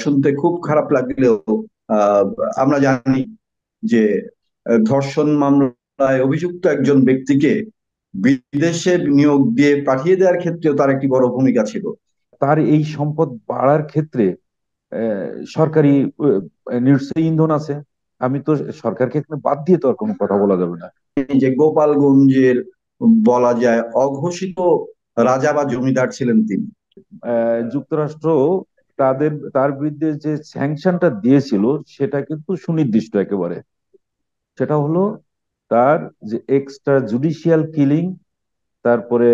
শুনতে খুব খারাপ লাগলেও আহ, আমরা জানি যে ধর্ষণ মামলায় অভিযুক্ত একজন ব্যক্তিকে বিদেশে নিয়োগ দিয়ে পাঠিয়ে দেওয়ার ক্ষেত্রেও তার একটি বড় ভূমিকা ছিল। তার এই সম্পদ বাড়ার ক্ষেত্রে সরকারি নিশ্চয়ই ইন্ধন আছে। আমি তো সরকারকে এখানে বাদ দিয়ে তো আর কোনো কথা বলা যাবে না। এই যে গোপালগঞ্জের বলা যায় অঘোষিত রাজা বা জমিদার ছিলেন তিনি। যুক্তরাষ্ট্র তার বিরুদ্ধে যে স্যাংশনটা দিয়েছিল সেটা কিন্তু সুনির্দিষ্ট একেবারে। সেটা হলো তার যে এক্সট্রা জুডিশিয়াল কিলিং, তারপরে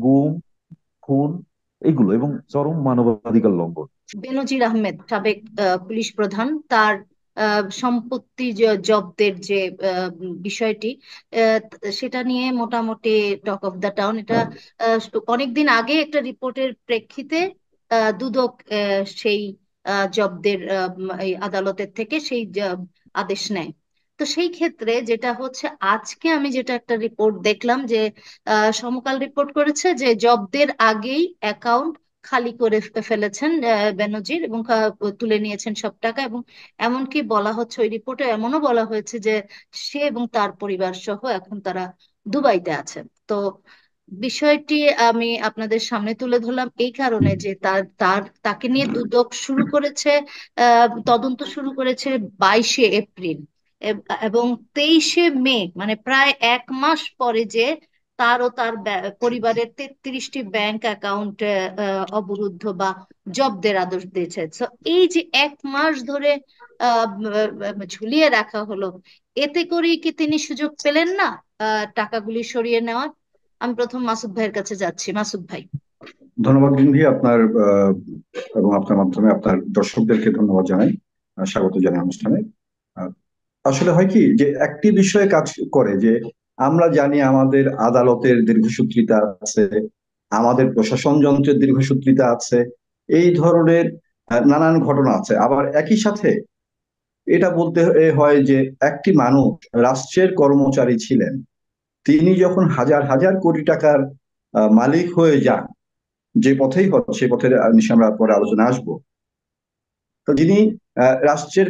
গুম, খুন, এগুলো এবং চরম মানবাধিকার লঙ্ঘন। বেনজির আহমেদ সাবেক পুলিশ প্রধান, তার সম্পত্তি জব্দের যে বিষয়টি, আহ, সেটা নিয়ে মোটামুটি টক অফ দ্য টাউন। এটা অনেকদিন আগে একটা রিপোর্টের প্রেক্ষিতে দুদক সেই জব্দের এই আদালতের থেকে সেই আদেশ নেয়। তো সেই ক্ষেত্রে যেটা হচ্ছে, আজকে আমি যেটা একটা রিপোর্ট দেখলাম যে সমকাল রিপোর্ট করেছে যে জব্দের আগেই অ্যাকাউন্ট খালি করে ফেলেছেন বেনজির, এবং তুলে নিয়েছেন সব টাকা। এবং এমনকি বলা হচ্ছে, ওই রিপোর্টে এমনও বলা হয়েছে যে সে এবং তার পরিবার সহ এখন তারা দুবাইতে আছেন। তো বিষয়টি আমি আপনাদের সামনে তুলে ধরলাম এই কারণে যে তাকে নিয়ে দুদক শুরু করেছে, তদন্ত শুরু করেছে 22শে এপ্রিল, এবং 23শে মে, মানে প্রায় 1 মাস পরে, যে তার ও তার পরিবারের 33টি ব্যাংক অ্যাকাউন্ট অবরুদ্ধ বা জব্দের আদেশ দিয়েছে। তো এই যে 1 মাস ধরে ঝুলিয়ে রাখা হলো, এতে করেই কি তিনি সুযোগ পেলেন না টাকাগুলি সরিয়ে নেওয়ার? আমি প্রথম মাসুদ ভাইয়ের কাছে যাচ্ছি। মাসুদ ভাই। ধন্যবাদ রিন্ধি, আপনার এবং আপনার মাধ্যমে আপনার দর্শকদেরকে ধন্যবাদ জানাই, স্বাগত জানাই অনুষ্ঠানে। আহ, আসলে হয় কি যে একটি বিষয়ে কাজ করে যে আমরা জানি আমাদের আদালতের দীর্ঘসূত্রিতা আছে, আমাদের প্রশাসন যন্ত্রের দীর্ঘসূত্রিতা আছে, এই ধরনের নানান ঘটনা আছে। আবার একই সাথে এটা বলতে হয় যে একটি মানুষ রাষ্ট্রের কর্মচারী ছিলেন, তিনি যখন হাজার হাজার কোটি টাকার মালিক হয়ে যান, যে পথেই হোক সে পথে নিশ্চয় আমরা পরে আলোচনা আসবো, তো যিনি রাষ্ট্রের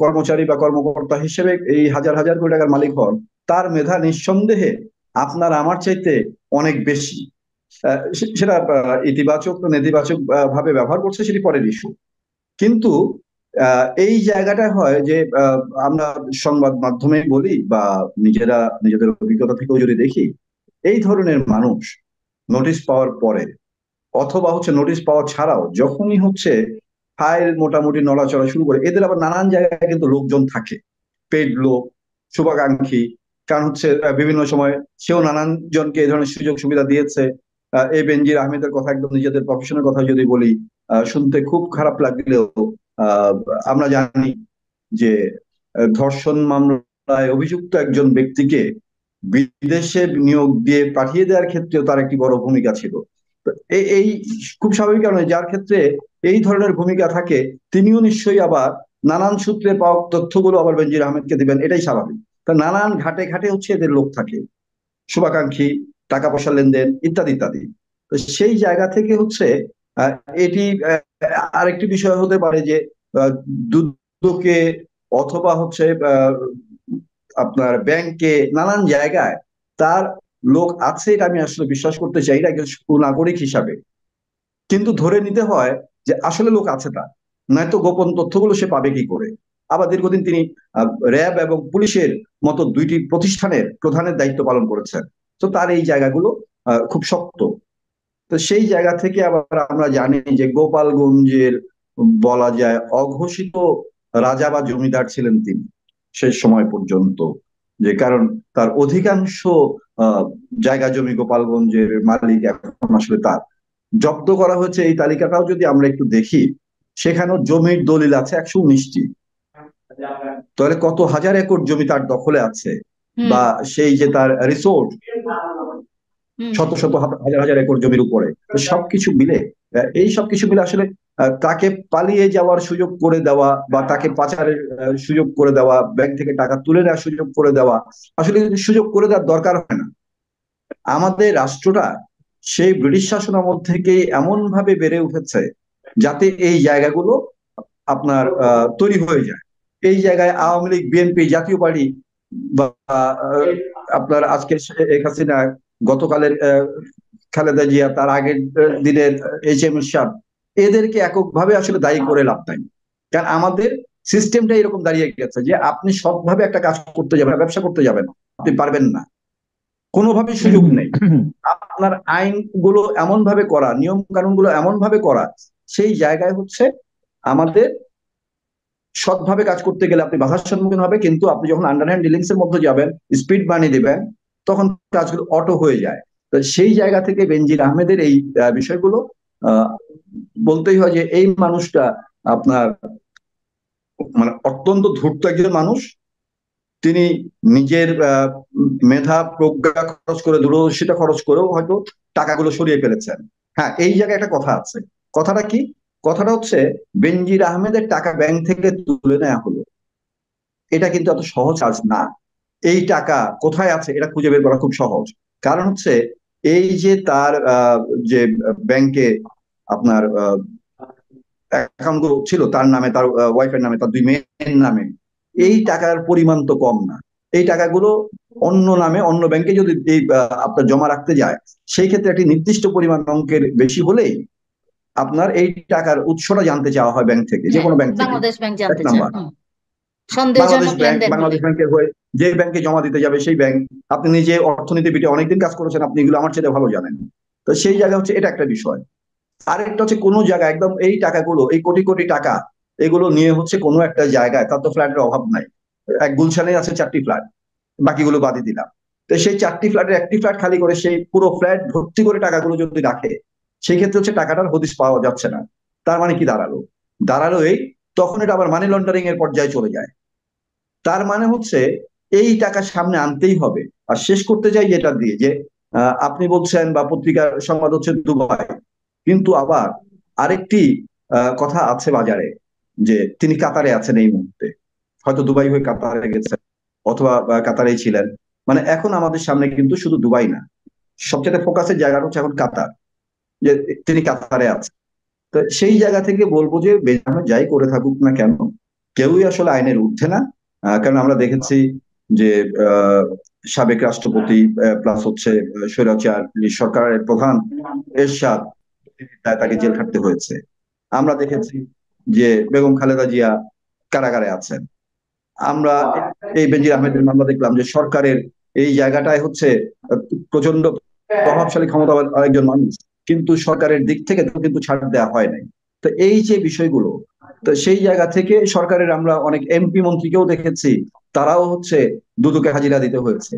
কর্মচারী বা কর্মকর্তা হিসেবে এই হাজার হাজার কোটি টাকার মালিক হন, তার মেধা নিঃসন্দেহে আপনার আমার চাইতে অনেক বেশি। সেটা ইতিবাচক নেতিবাচক ভাবে ব্যবহার করছে সেটি পরের ইস্যু। কিন্তু এই জায়গাটা হয় যে আমরা সংবাদ মাধ্যমে বলি বা নিজেদের অভিজ্ঞতা থেকেও যদি দেখি, এই ধরনের মানুষ নোটিশ পাওয়ার পরে অথবা হচ্ছে নোটিশ পাওয়া ছাড়াও যখনই হচ্ছে ফাইল মোটামুটি নড়াচড়া শুরু করে, এদের আবার নানান জায়গায় কিন্তু লোকজন থাকে, পেড লোক, শুভাকাঙ্ক্ষী। কারণ হচ্ছে বিভিন্ন সময় সেও নানান জনকে এই ধরনের সুযোগ সুবিধা দিয়েছে। এই বেনজির আহমেদের কথা, একদম নিজেদের প্রফেশনের কথা যদি বলি, শুনতে খুব খারাপ লাগলেও আহ, আমরা জানি যে ধর্ষণ মামলায় অভিযুক্ত একজন ব্যক্তিকে বিদেশে নিয়োগ দিয়ে পাঠিয়ে দেওয়ার ক্ষেত্রেও তার একটি বড় ভূমিকা ছিল। তো এই খুব স্বাভাবিক কারণে যার ক্ষেত্রে এই ধরনের ভূমিকা থাকে, তিনিও নিশ্চয়ই আবার নানান সূত্রে পাওয়া তথ্যগুলো আবার বেনজির আহমেদকে দিবেন, এটাই স্বাভাবিক। তা নানান ঘাটে ঘাটে হচ্ছে এদের লোক থাকে, শুভাকাঙ্ক্ষী, টাকা পয়সা লেনদেন ইত্যাদি ইত্যাদি। তো সেই জায়গা থেকে হচ্ছে আহ, এটি আরেকটি বিষয় হতে পারে যে দুদকে অথবা হচ্ছে আপনার ব্যাংকে নানান জায়গায় তার লোক আছে, এটা আমি আসলে বিশ্বাস করতে চাই না একজন নাগরিক হিসাবে। কিন্তু ধরে নিতে হয় যে আসলে লোক আছে তার, নয়তো গোপন তথ্যগুলো সে পাবে কি করে। আবার দীর্ঘদিন তিনি র্যাব এবং পুলিশের মতো দুইটি প্রতিষ্ঠানের প্রধানের দায়িত্ব পালন করেছেন। তো তার এই জায়গাগুলো খুব শক্ত। তো সেই জায়গা থেকে আবার আমরা জানি যে গোপালগঞ্জের বলা যায় অঘোষিত রাজা বা জমিদার ছিলেন তিনি শেষ সময় পর্যন্ত। যে কারণ তার অধিকাংশ আহ জায়গা জমি গোপালগঞ্জের মালিক এখন আসলে তার। জব্দ করা হয়েছে এই তালিকাটাও যদি আমরা একটু দেখি, সেখানেও জমির দলিল আছে 119টি। তাহলে কত হাজার একর জমি তার দখলে আছে, হুম। বা সেই যে তার রিসোর্ট হুম। শত শত হাজার হাজার একর জমির উপরে। তো সবকিছু মিলে এই সবকিছু মিলে আসলে তাকে পালিয়ে যাওয়ার সুযোগ করে দেওয়া বা তাকে পাচারের সুযোগ করে দেওয়া, ব্যাংক থেকে টাকা তুলে নেওয়ার সুযোগ করে দেওয়া, আসলে কিন্তু সুযোগ করে দেওয়ার দরকার হয় না। আমাদের রাষ্ট্রটা সেই ব্রিটিশ শাসন আমল থেকেই এমন ভাবে বেড়ে উঠেছে যাতে এই জায়গাগুলো আপনার তৈরি হয়ে যায়। এই জায়গায় আওয়ামী লীগ, বিএনপি, জাতীয় পার্টি বা আপনার আজকে শেখ হাসিনা, গতকালের খালেদা জিয়া, তার আগের দিনের এইচ এম এরশাদ, এদেরকে এককভাবে আসলে দায়ী করে লাভ নাই। কারণ আমাদের সিস্টেমটা এরকম দাঁড়িয়ে গেছে যে আপনি সৎভাবে একটা কাজ করতে যাবেন, ব্যবসা করতে যাবেন, আপনি পারবেন না, কোনোভাবেই সুযোগ নেই। আপনার আইনগুলো এমন ভাবে করা, নিয়ম কানুন গুলো এমন ভাবে করা, সেই জায়গায় হচ্ছে আমাদের সৎভাবে কাজ করতে গেলে আপনি বাধার সম্মুখীন হবে, কিন্তু আপনি যখন আন্ডারহ্যান্ড ডিলিংস এর মধ্যে যাবেন, স্পিড বানিয়ে দিবেন, তখন কাজগুলো অটো হয়ে যায়। তো সেই জায়গা থেকে বেনজির আহমেদের এই বিষয়গুলো আহ, বলতেই হয় যে এই মানুষটা আপনার মানে অত্যন্ত ধূর্ত একজন মানুষ। তিনি নিজের মেধা প্রজ্ঞা খরচ করে, দূরদর্শিতা খরচ করেও হয়তো টাকাগুলো সরিয়ে ফেলেছেন। হ্যাঁ, এই জায়গায় একটা কথা আছে। কথাটা কি? কথাটা হচ্ছে বেনজির আহমেদের টাকা ব্যাংক থেকে তুলে নেওয়া হলো, এটা কিন্তু এত সহজ কাজ না। এই টাকা কোথায় আছে এটা খুঁজে বের করা খুব সহজ। কারণ হচ্ছে এই যে তার যে ব্যাংকে আপনার অ্যাকাউন্ট গুলো ছিল তার নামে, তার ওয়াইফের নামে, তার দুই মেয়ের নামে, এই টাকার পরিমাণ তো কম না। এই টাকাগুলো অন্য নামে অন্য ব্যাংকে যদি এই আপনার জমা রাখতে যায়, সেই ক্ষেত্রে একটি নির্দিষ্ট পরিমাণ অঙ্কের বেশি হলেই আপনার এই টাকার উৎসটা জানতে চাওয়া হয় ব্যাংক থেকে, যে হ্যাঁ, কোনো ব্যাংক থেকে। বাংলাদেশ ব্যাংক এক জানতে চায়। নাম্বার, বাংলাদেশ সন্দেহজনক ব্যাংক, লেনদেন হলে। বাংলাদেশ ব্যাংকের হয়ে যে ব্যাংকে জমা দিতে যাবে সেই ব্যাংক। আপনি নিজে অর্থনীতিবিদে অনেকদিন কাজ করেছেন, আপনি এগুলো আমার চেয়ে ভালো জানেন। তো সেই জায়গা হচ্ছে এটা একটা বিষয়। আরেকটা হচ্ছে কোনো জায়গায় একদম এই টাকাগুলো, এই কোটি কোটি টাকা, এগুলো নিয়ে হচ্ছে কোনো একটা জায়গায়, তার তো ফ্ল্যাটের অভাব নাই, এক গুলশানে আছে 4টি ফ্ল্যাট, বাকিগুলো বাদই দিলাম। তো সেই 4টি ফ্ল্যাটের একটি ফ্ল্যাট খালি করে সেই পুরো ফ্ল্যাট ভর্তি করে টাকাগুলো যদি রাখে, সেই ক্ষেত্রে হচ্ছে টাকাটার হদিস পাওয়া যাচ্ছে না। তার মানে কি দাঁড়ালো? দাঁড়ালো এই, তখন এটা আবার মানি লন্ডারিং এর পর্যায়ে চলে যায়। তার মানে হচ্ছে এই টাকা সামনে আনতেই হবে। আর শেষ করতে চাই যেটা দিয়ে, যে আপনি বলছেন বা পত্রিকার সংবাদ হচ্ছে দুবাই, কিন্তু আবার আরেকটি কথা আছে বাজারে, যে তিনি কাতারে আছেন এই মুহূর্তে, হয়তো দুবাই হয়ে কাতারে গেছেন, অথবা কাতারেই ছিলেন। মানে এখন আমাদের সামনে কিন্তু শুধু দুবাই না, সবচেয়ে ফোকাসের জায়গাটা হচ্ছে এখন কাতার, যে তিনি কাতারে আছেন। তো সেই জায়গা থেকে বলবো যে বেনামে যাই করে থাকুক না কেন, কেউই আসলে আইনের ঊর্ধ্বে না। কারণ আমরা দেখেছি যে আহ, সাবেক রাষ্ট্রপতি প্লাস হচ্ছে স্বৈরাচার সরকারের প্রধান এরশাদ, তাকে জেল খাটতে হয়েছে। আমরা দেখেছি যে বেগম খালেদা জিয়া কারাগারে আছেন। আমরা এই বেনজির আহমেদের মামলা দেখলাম যে সরকারের এই জায়গাটায় হচ্ছে আহ, প্রচন্ড প্রভাবশালী ক্ষমতাবান আরেকজন মানুষ, কিন্তু সরকারের দিক থেকে তো কিন্তু ছাড় দেওয়া হয় নাই। তো এই যে বিষয়গুলো, তো সেই জায়গা থেকে সরকারের আমরা অনেক এমপি মন্ত্রীকেও দেখেছি, তারাও হচ্ছে দুদকে হাজিরা দিতে হয়েছে।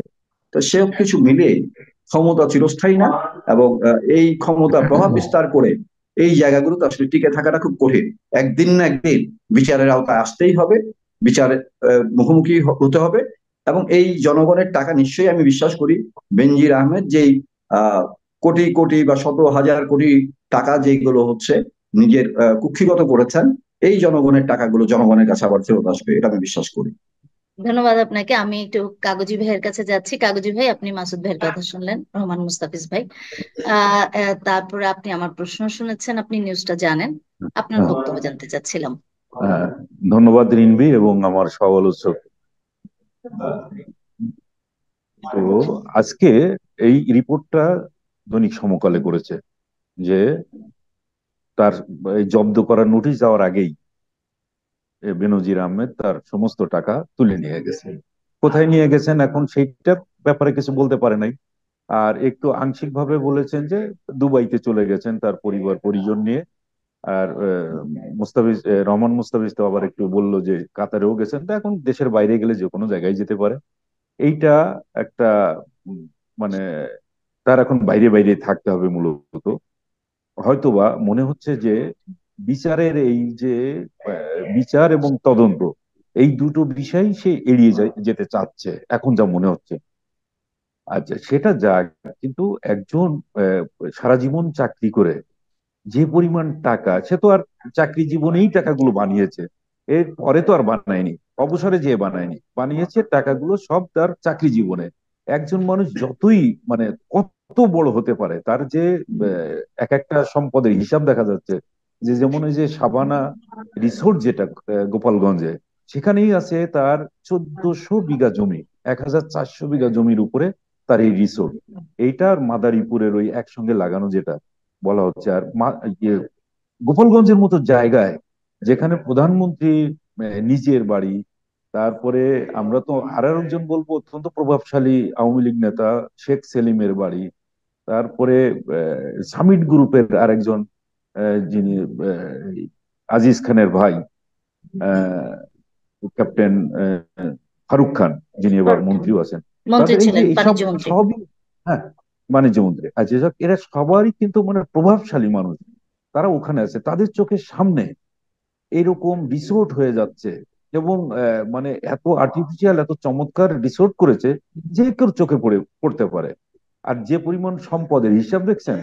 তো সব কিছু মিলিয়ে ক্ষমতা চিরস্থায়ী না, এবং এই ক্ষমতা প্রভাব বিস্তার করে এই জায়গাগুলোতে আসলে টিকে থাকাটা খুব কঠিন। একদিন না একদিন বিচারের আওতায় আসতেই হবে, বিচারের মুখোমুখি হতে হবে। এবং এই জনগণের টাকা নিশ্চয়ই আমি বিশ্বাস করি বেনজির আহমেদ যেই কোটি কোটি বা শত হাজার কোটি টাকা যেগুলো হচ্ছে নিজের কুক্ষিগত করেছেন, এই জনগণের টাকাগুলো জনগণের কাছে আবার ফেরত আসবে, এটা আমি বিশ্বাস করি। ধন্যবাদ আপনাকে। আমি একটু কাগজি ভাইয়ের কাছে যাচ্ছি। কাগজি ভাই, আপনি মাসুদ ভাইয়ের কথা শুনলেন, রহমান মুস্তাফিজ ভাই। তারপরে আপনি আমার প্রশ্ন শুনেছেন, আপনি নিউজটা জানেন, আপনার বক্তব্য জানতে চাচ্ছিলাম। হ্যাঁ, ধন্যবাদ রিনবি এবং আমার সমালোচক। তো আজকে এই রিপোর্টটা দৈনিক সমকালে করেছে যে তার এই জব্দ করার নোটিশ যাওয়ার আগেই বেনজির আহমেদ তার সমস্ত টাকা তুলে নিয়ে গেছেন। কোথায় নিয়ে গেছেন এখন সেইটার ব্যাপারে কিছু বলতে পারে নাই। আর একটু আংশিক ভাবে বলেছেন যে দুবাইতে চলে গেছেন তার পরিবার পরিজন নিয়ে। আর মুস্তাফিজ রহমান মুস্তাফিজ তো আবার একটু বললো যে কাতারেও গেছেন। তো এখন দেশের বাইরে গেলে যে কোনো জায়গায় যেতে পারে, এইটা একটা উম, মানে তার এখন বাইরে বাইরে থাকতে হবে মূলত। হয়তোবা মনে হচ্ছে যে বিচারের এই যে বিচার এবং তদন্ত, এই দুটো বিষয় সে এড়িয়ে যেতে চাচ্ছে এখন যা মনে হচ্ছে। আচ্ছা, সেটা যাক, কিন্তু একজন আহ, সারা জীবন চাকরি করে যে পরিমাণ টাকা, সে তো আর চাকরি জীবনেই টাকাগুলো বানিয়েছে, এর পরে তো আর বানায়নি, অবসরে যে বানায়নি, বানিয়েছে টাকাগুলো সব তার চাকরি জীবনে। একজন মানুষ যতই কত বড় হতে পারে, তার যে এক একটা সম্পদের হিসাব দেখা যাচ্ছে যে যেমন এই যে সাবানা রিসোর্ট যেটা গোপালগঞ্জে, সেখানেই আছে তার 1400 বিঘা জমি, 1400 বিঘা জমির উপরে তার এই রিসোর্ট। এইটার মাদারীপুরের ওই একসঙ্গে লাগানো যেটা বলা হচ্ছে। আর গোপালগঞ্জের মতো জায়গায় যেখানে প্রধানমন্ত্রী নিজের বাড়ি, তারপরে আমরা তো আর একজন বলবো অত্যন্ত প্রভাবশালী আওয়ামী লীগ নেতা শেখ সেলিমের বাড়ি, তারপরে সামিট গ্রুপের আরেকজন যিনি আজিজ খানের ভাই, আহ, ক্যাপ্টেন ফারুক খান, যিনি এবার ফারুক খান মন্ত্রীও আছেন, মন্ত্রী তাদের এই যে ছিলেন, এইসব বাণিজ্য মন্ত্রী। সবই, হ্যাঁ, বাণিজ্য মন্ত্রী, আচ্ছা, এসব এরা সবারই কিন্তু মানে প্রভাবশালী মানুষ, তারা ওখানে আছে, তাদের চোখের সামনে এরকম রিসোর্ট হয়ে যাচ্ছে। এবং মানে এত আর্টিফিশিয়াল, এত চমৎকার রিসোর্ট করেছে যে কেউ চোখে পড়তে পারে। আর যে পরিমাণ সম্পদের হিসাব দেখছেন,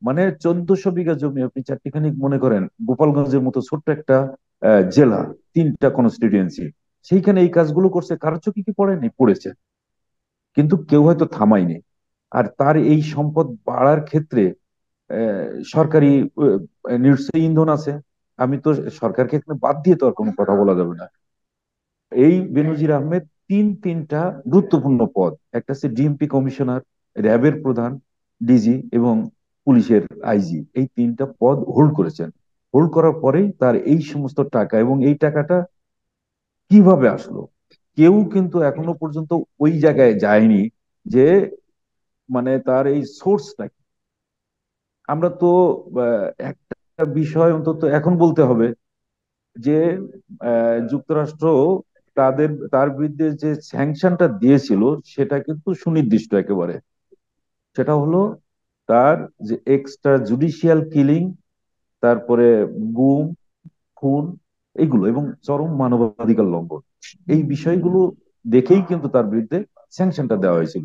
মানে 1400 বিঘা জমি, আপনি চারটিখানি মনে করেন গোপালগঞ্জের মতো ছোট্ট একটা জেলা, 3টা কনস্টিটিউয়েন্সি, সেইখানে এই কাজগুলো করছে, কারো চোখে কি পড়েনি? পড়েছে, কিন্তু কেউ হয়তো থামায়নি। আর তার এই সম্পদ বাড়ার ক্ষেত্রে সরকারি নিশ্চয়ই ইন্ধন আছে। আমি তো সরকারকে এখানে বাদ দিয়ে তো আর কোনো কথা বলা যাবে না। এই বেনজির আহমেদ তিনটা গুরুত্বপূর্ণ পদ, একটা হচ্ছে ডিএমপি কমিশনার, র্যাবের প্রধান, ডিজি, এবং পুলিশের আইজি, এই 3টা পদ হোল্ড করেছেন। হোল্ড করার পরেই তার এই সমস্ত টাকা, এবং এই টাকাটা কিভাবে আসলো কেউ কিন্তু এখনো পর্যন্ত ওই জায়গায় যায়নি যে মানে তার এই সোর্সটা। আমরা তো একটা বিষয় অন্তত এখন বলতে হবে যে যুক্তরাষ্ট্র তার বিরুদ্ধে যে স্যাংশনটা দিয়েছিল সেটা কিন্তু সুনির্দিষ্ট একেবারে। সেটা হলো তার যে এক্সট্রা জুডিশিয়াল কিলিং, তারপরে গুম, খুন, এইগুলো, এবং চরম মানবাধিকার লঙ্ঘন, এই বিষয়গুলো দেখেই কিন্তু তার বিরুদ্ধে স্যাংশনটা দেওয়া হয়েছিল।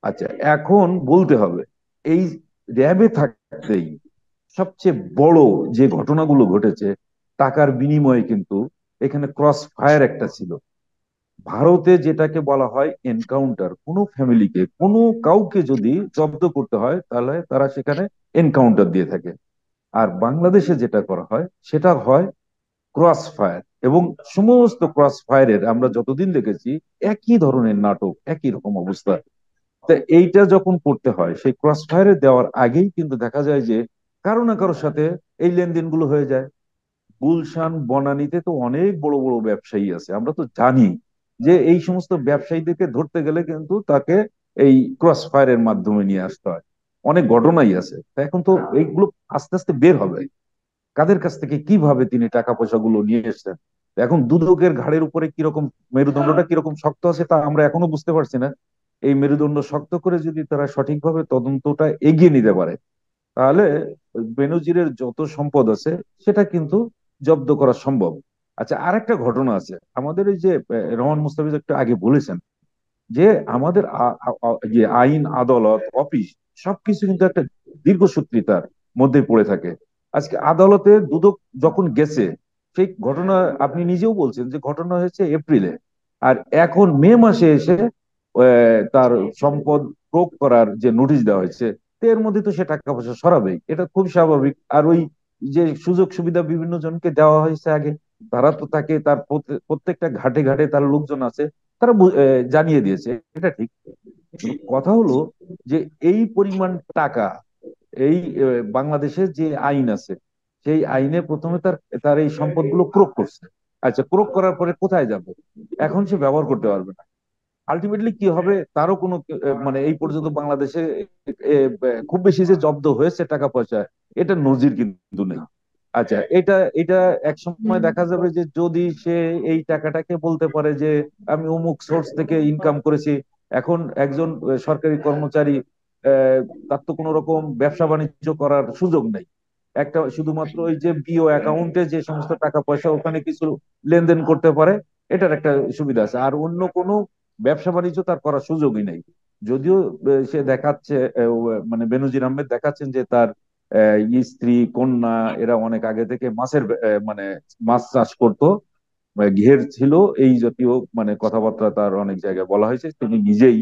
আচ্ছা, এখন বলতে হবে এই র্যাবে থাকতেই সবচেয়ে বড় যে ঘটনাগুলো ঘটেছে টাকার বিনিময়ে, কিন্তু এখানে ক্রস ফায়ার একটা ছিল। ভারতে যেটাকে বলা হয় এনকাউন্টার, কোনো ফ্যামিলিকে, কোনো কাউকে যদি জব্দ করতে হয় তাহলে তারা সেখানে এনকাউন্টার দিয়ে থাকে। আর বাংলাদেশে যেটা করা হয় সেটা হয় ক্রস ফায়ার। এবং সমস্ত ক্রস ফায়ারের আমরা যতদিন দেখেছি একই ধরনের নাটক, একই রকম অবস্থা। তা এইটা যখন করতে হয়, সেই ক্রস ফায়ারে দেওয়ার আগেই কিন্তু দেখা যায় যে কারো না কারোর সাথে এই লেনদেনগুলো হয়ে যায়। গুলশান বনানীতে তো অনেক বড় বড় ব্যবসায়ী আছে, আমরা তো জানি যে এই সমস্ত ব্যবসায়ীদেরকে ধরতে গেলে কিন্তু তাকে এই ক্রস ফায়ারের মাধ্যমে নিয়ে আসতে হয়। অনেক ঘটনাই আছে, তা এখন তো এইগুলো আস্তে আস্তে বের হবে কাদের কাছ থেকে কিভাবে তিনি টাকা পয়সা গুলো নিয়ে এসেছেন। এখন দুদকের ঘাড়ের উপরে কিরকম মেরুদণ্ডটা কিরকম শক্ত আছে তা আমরা এখনো বুঝতে পারছি না। এই মেরুদণ্ড শক্ত করে যদি তারা সঠিকভাবে তদন্তটা এগিয়ে নিতে পারে, তাহলে বেনজিরের যত সম্পদ আছে সেটা কিন্তু জব্দ করা সম্ভব। আচ্ছা, আরেকটা ঘটনা আছে আমাদের, এই যে রহমান মুস্তাফিজ একটু আগে বলেছেন যে আমাদের যে আইন, আদালত, অফিস, সবকিছু কিন্তু একটা দীর্ঘসূত্রিতার মধ্যে পড়ে থাকে। আজকে আদালতে দুদক যখন গেছে, সেই ঘটনা আপনি নিজেও বলছেন যে ঘটনা হয়েছে এপ্রিলে, আর এখন মে মাসে এসে তার সম্পদ প্রয়োগ করার যে নোটিশ দেওয়া হয়েছে, তো এর মধ্যে তো সে টাকা পয়সা সরাবেই, এটা খুব স্বাভাবিক। আর ওই যে সুযোগ সুবিধা বিভিন্ন জনকে দেওয়া হয়েছে আগে, তারা তো তাকে তার প্রত্যেকটা ঘাটে ঘাটে তার লোকজন আছে, তারা জানিয়ে দিয়েছে, এটা ঠিক। কিন্তু কথা হলো যে এই পরিমাণ টাকা, এই বাংলাদেশে যে আইন আছে সেই আইনে প্রথমে তার তার এই সম্পদগুলো ক্রোক করছে। আচ্ছা, ক্রোক করার পরে কোথায় যাবে? এখন সে ব্যবহার করতে পারবে না। আলটিমেটলি কি হবে তারও কোনো মানে এই পর্যন্ত বাংলাদেশে খুব বেশি যে জব্দ হয়েছে টাকা পয়সা, এটা নজির কিন্তু নেই। আচ্ছা, এটা এটা এক সময় দেখা যাবে যে যদি সে এই টাকাটাকে বলতে পারে যে আমি অমুক সোর্স থেকে ইনকাম করেছি। এখন একজন সরকারি কর্মচারী, আহ, তার তো কোনো রকম ব্যবসা বাণিজ্য করার সুযোগ নেই। একটা শুধুমাত্র ওই যে বিও অ্যাকাউন্টে যে সমস্ত টাকা পয়সা ওখানে কিছু লেনদেন করতে পারে, এটার একটা সুবিধা আছে। আর অন্য কোনো ব্যবসা বাণিজ্য তার করার সুযোগই নেই। যদিও সে দেখাচ্ছে, মানে বেনজির আহমেদ দেখাচ্ছেন যে তার স্ত্রী, কন্যা, এরা অনেক আগে থেকে মাছের মানে মাছ চাষ করতো, ঘের ছিল, এই জাতীয় মানে কথাবার্তা তার অনেক জায়গায় বলা হয়েছে। তিনি নিজেই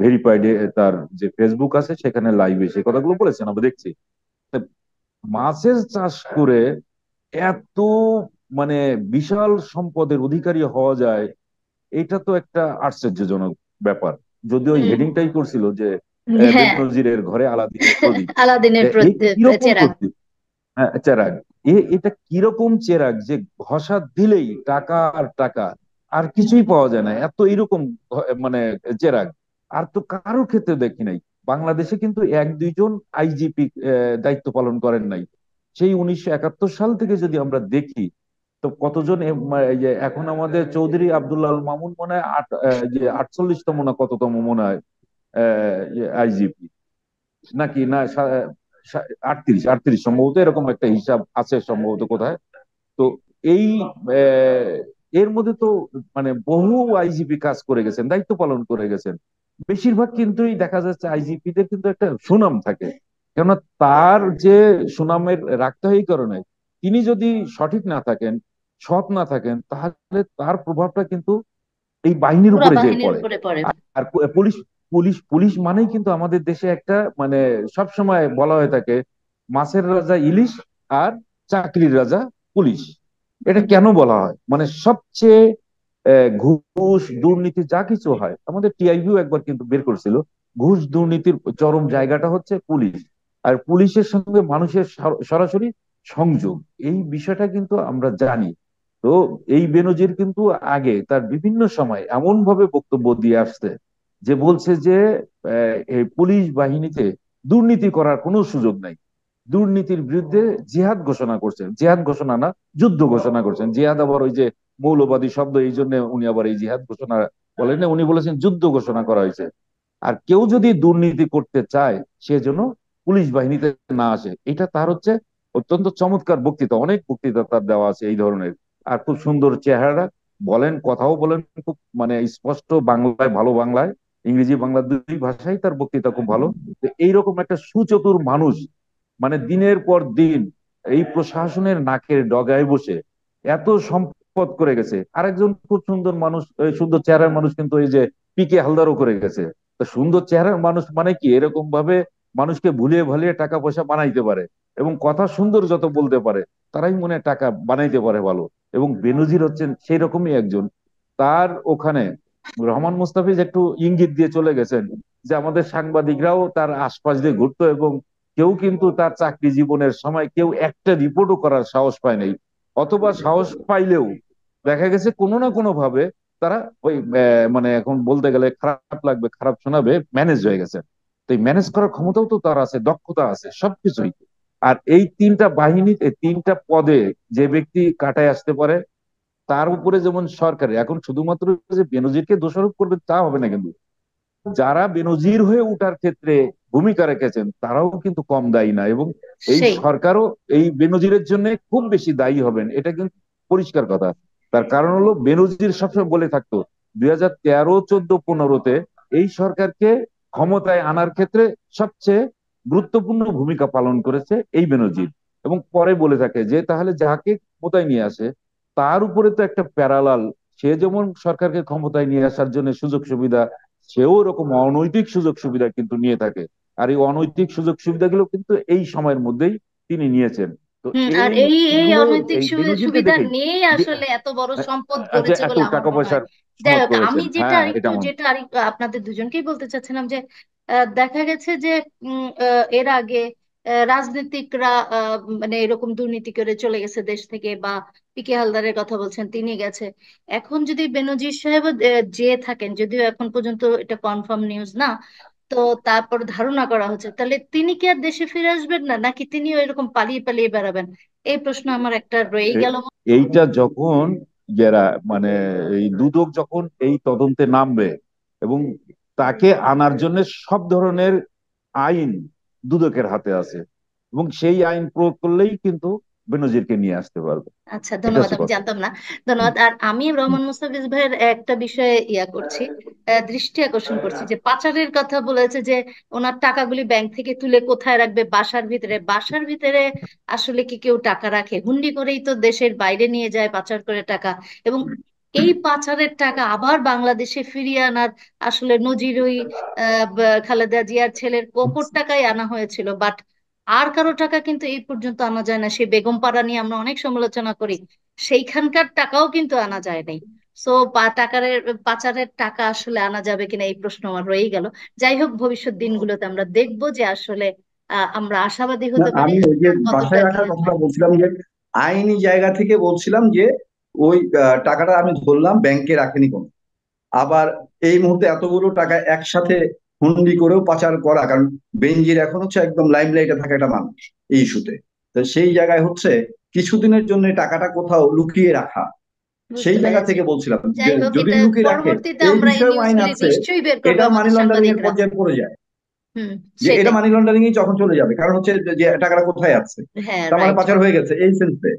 ভেরিফাইড, তার যে ফেসবুক আছে সেখানে লাইভে সে কথাগুলো বলেছেন, আমরা দেখছি। মাছের চাষ করে এত মানে বিশাল সম্পদের অধিকারী হওয়া যায়, এটা তো একটা আশ্চর্যজনক ব্যাপার। যদিও ওই হুম। হেডিংটাই করছিল যে হ্যাঁ। বেনজিরের ঘরে আলাদিনের প্রদীপ। আলাদিনের কিরকম চেরাগ। প্রদীপ? হ্যাঁ, চেরাগ। এটা কিরকম চেরাগ যে ঘষা দিলেই টাকা আর টাকা, আর কিছুই পাওয়া যায় না, এত এরকম মানে চেরাগ আর তো কারো ক্ষেত্রে দেখি নাই। বাংলাদেশে কিন্তু এক দুইজন আইজিপি দায়িত্ব পালন করেন নাই। সেই 1971 সাল থেকে যদি আমরা দেখি, তো কতজন এই যে এখন আমাদের চৌধুরী আব্দুল্লাহ আল মামুন মনে হয় যে 48তম না কততম মনে হয় আইজিপি, নাকি না 38 38 সম্ভবত, এরকম একটা হিসাব আছে সম্ভবত কোথায়। তো এই আহ, এর মধ্যে তো মানে বহু আইজিপি কাজ করে গেছেন, দায়িত্ব পালন করে গেছেন। বেশিরভাগ কিন্তুই দেখা যাচ্ছে আইজিপি দের কিন্তু একটা সুনাম থাকে। কেননা তার যে সুনামের রাখতে হয় এই কারণে, তিনি যদি সঠিক না থাকেন, সৎ না থাকেন, তাহলে তার প্রভাবটা কিন্তু এই বাহিনীর পুরা উপরে যে বাহিনীর পড়ে। উপরে পড়ে। আর পুলিশ পুলিশ পুলিশ মানেই কিন্তু আমাদের দেশে একটা মানে সবসময় বলা হয়ে থাকে মাছের রাজা ইলিশ আর চাকরির রাজা পুলিশ। এটা হুম। কেন বলা হয়? মানে সবচেয়ে ঘুষ দুর্নীতি যা কিছু হয়, আমাদের টিআইবিও একবার কিন্তু বের করছিল, ঘুষ দুর্নীতির চরম জায়গাটা হচ্ছে পুলিশ। আর পুলিশের সঙ্গে মানুষের সরাসরি সংযোগ, এই বিষয়টা কিন্তু আমরা জানি। তো এই বেনজির কিন্তু আগে তার বিভিন্ন সময় এমন ভাবে বক্তব্য দিয়ে আসছে যে বলছে যে এই পুলিশ বাহিনীতে দুর্নীতি করার কোনো সুযোগ নাই। দুর্নীতির বিরুদ্ধে জিহাদ ঘোষণা করছেন, জিহাদ ঘোষণা না, যুদ্ধ ঘোষণা করছেন। জিহাদ আবার ওই যে মৌলবাদী শব্দ, এই জন্য উনি আবার এই জিহাদ ঘোষণা বলেন না, উনি বলেছেন যুদ্ধ ঘোষণা করা হয়েছে। আর কেউ যদি দুর্নীতি করতে চায় সে যেন পুলিশ বাহিনীতে না আসে। এটা তার হচ্ছে অত্যন্ত চমৎকার বক্তৃতা, অনেক বক্তৃতা তার দেওয়া আছে এই ধরনের। আর খুব সুন্দর চেহারা, বলেন, কথাও বলেন খুব মানে স্পষ্ট বাংলায়, ভালো বাংলায়, ইংরেজি বাংলা দুই ভাষায় তার বক্তৃতা খুব ভালো। তো এইরকম একটা সুচতুর মানুষ মানে দিনের পর দিন এই প্রশাসনের নাকের ডগায় বসে এত সম্পদ করে গেছে। আরেকজন খুব সুন্দর মানুষ, এই সুন্দর চেহারার মানুষ কিন্তু এই যে পিকে হালদারও করে গেছে। তো সুন্দর চেহারার মানুষ মানে কি এরকম ভাবে মানুষকে ভুলিয়ে ভালিয়ে টাকা পয়সা বানাইতে পারে, এবং কথা সুন্দর যত বলতে পারে তারাই মনে হয় টাকা বানাইতে পারে ভালো। এবং বেনজির হচ্ছেন সেই রকমই একজন। তার ওখানে রহমান মুস্তাফিজ একটু ইঙ্গিত দিয়ে চলে গেছেন যে আমাদের সাংবাদিকরাও তার আশপাশ দিয়ে ঘুরতো, এবং কেউ কিন্তু তার চাকরি জীবনের সময় কেউ একটা রিপোর্টও করার সাহস পায় নাই, অথবা সাহস পাইলেও দেখা গেছে কোনো না কোনো ভাবে তারা ওই মানে এখন বলতে গেলে খারাপ লাগবে, খারাপ শোনাবে, ম্যানেজ হয়ে গেছে। তো এই ম্যানেজ করার ক্ষমতাও তো তার আছে, দক্ষতা আছে সবকিছুই। আর এই তিনটা বাহিনীতে, তিনটা পদে যে ব্যক্তি কাটায় আসতে পারে, তার উপরে যেমন সরকারে এখন শুধুমাত্র যে বেনজিরকে দোষারোপ করবে তা হবে না কিন্তু, যারা বেনজির হয়ে ওঠার ক্ষেত্রে ভূমিকা রেখেছেন তারাও কিন্তু কম দায়ী না। এবং এই সেই। সরকারও এই বেনজিরের জন্য খুব বেশি দায়ী হবেন, এটা কিন্তু পরিষ্কার কথা। তার কারণ হলো বেনজির সবসময় বলে থাকতো 2013, 14, 15-তে এই সরকারকে ক্ষমতায় আনার ক্ষেত্রে সবচেয়ে গুরুত্বপূর্ণ ভূমিকা পালন করেছে এই বেনজির। এবং পরে বলে থাকে যে তাহলে যাকে ক্ষমতায় নিয়ে আসে তার উপরে তো একটা প্যারালাল, সে যেমন সরকারকে ক্ষমতায় নিয়ে আসার জন্য সুযোগ সুবিধা, সেও এরকম অনৈতিক সুযোগ সুবিধা কিন্তু নিয়ে থাকে। আর এই অনৈতিক সুযোগ সুবিধাগুলো কিন্তু এই সময়ের মধ্যেই তিনি নিয়েছেন। তো আর এই এই এইগুলো অনৈতিক এই বেনজিরকে সুবিধা দেখেই নিয়েই বে- আসলে এত বড় সম্পদ যে গড়েছে এত বলে আমার টাকা মনে হয়। পয়সার যাই সমাদ হোক, আমি করেছেন। যেটা হ্যাঁ, এটা আরেকটু মনে। যেটা আরেকটু আপনাদের দুজনকেই বলতে চাচ্ছিলাম যে দেখা গেছে যে এর আগে রাজনীতিকরা মানে এরকম দুর্নীতি করে চলে গেছে দেশ থেকে, বা পিকে হালদারের কথা বলছেন তিনি গেছে। এখন যদি বেনজির সাহেব যে থাকেন, যদিও এখন পর্যন্ত এটা কনফার্ম নিউজ না, তো তারপর ধারণা করা হচ্ছে, তাহলে তিনি কি আর দেশে ফিরে আসবেন না, নাকি তিনিও এরকম পালিয়ে পালিয়ে বেড়াবেন? এই প্রশ্ন আমার একটা রয়েই এ- গেল। এইটা যখন যারা মানে এই দুদক যখন এই তদন্তে নামবে এবং তাকে আনার জন্য সব ধরনের আইন দুদকের হাতে আছে, এবং সেই আইন প্রয়োগ করলেই কিন্তু বেনজিরকে নিয়ে আসতে পারবে। আচ্ছা, এটা ধন্যবাদ, হচ্ছে আমি কথা। জানতাম না। হুম, ধন্যবাদ। আর আমি হুম। রহমান মুস্তাফিজ ভাইয়ের একটা বিষয়ে করছি, দৃষ্টি আকর্ষণ করছি, যে পাচারের কথা বলেছে যে ওনার টাকাগুলি ব্যাংক থেকে তুলে কোথায় রাখবে? বাসার ভিতরে। বাসার ভিতরে আসলে কি কেউ টাকা রাখে? হুন্ডি করেই তো দেশের বাইরে নিয়ে যায় পাচার করে টাকা। এবং এই পাচারের টাকা আবার বাংলাদেশে ফিরিয়ে আনার আসলে নজির ওই খালেদা জিয়ার ছেলের কোপর টাকায় আনা হয়েছিল। বাট আর কারো টাকা কিন্তু এই পর্যন্ত আনা যায় না। সেই বেগম পাড়া নিয়ে আমরা অনেক সমালোচনা করি, সেইখানকার টাকাও কিন্তু আনা যায় নাই। সো পাচারের টাকা আসলে আনা যাবে কিনা এই প্রশ্ন আমার রয়েই গেল। যাই হোক, ভবিষ্যৎ দিনগুলোতে আমরা দেখবো যে আসলে আমরা আশাবাদী না, হতে পারি আমি ওই যে এটা কতটা বাসায় রাখার রিয়েল কথাটা হয়। বলছিলাম যে আইনি জায়গা থেকে বলছিলাম যে ওই টাকাটা আমি ধরলাম ব্যাংকে রাখেনি কোনো। আবার এই মুহূর্তে এতগুলো টাকা একসাথে হুন্ডি করেও পাচার করা, কারণ বেনজির এখন হচ্ছে একদম লাইমলাইটে থাকা একটা মানুষ এই ইস্যুতে। তো সেই জায়গায় হচ্ছে কিছুদিনের জন্য এই টাকাটা কোথাও লুকিয়ে রাখা, সেই বুঝতে জায়গা পেরেছি। থেকে বলছিলাম যে যাই হোক, যদি এটা লুকিয়ে রাখে পরবর্তীতে এই আমরা এই বিষয়েও আইন নিউজগুলি আছে, নিশ্চয়ই বের করবো এটা মানি আমাদের লন্ডারিং এর সাংবাদিকরা। পর্যায়ে পড়ে যায়। হুম। যে এটা সেটাই। মানি লন্ডারিং যখন চলে যাবে, কারণ হচ্ছে যে টাকাটা কোথায় আছে, হ্যাঁ, তার মানে রাইট। পাচার হয়ে গেছে এই সেন্সে।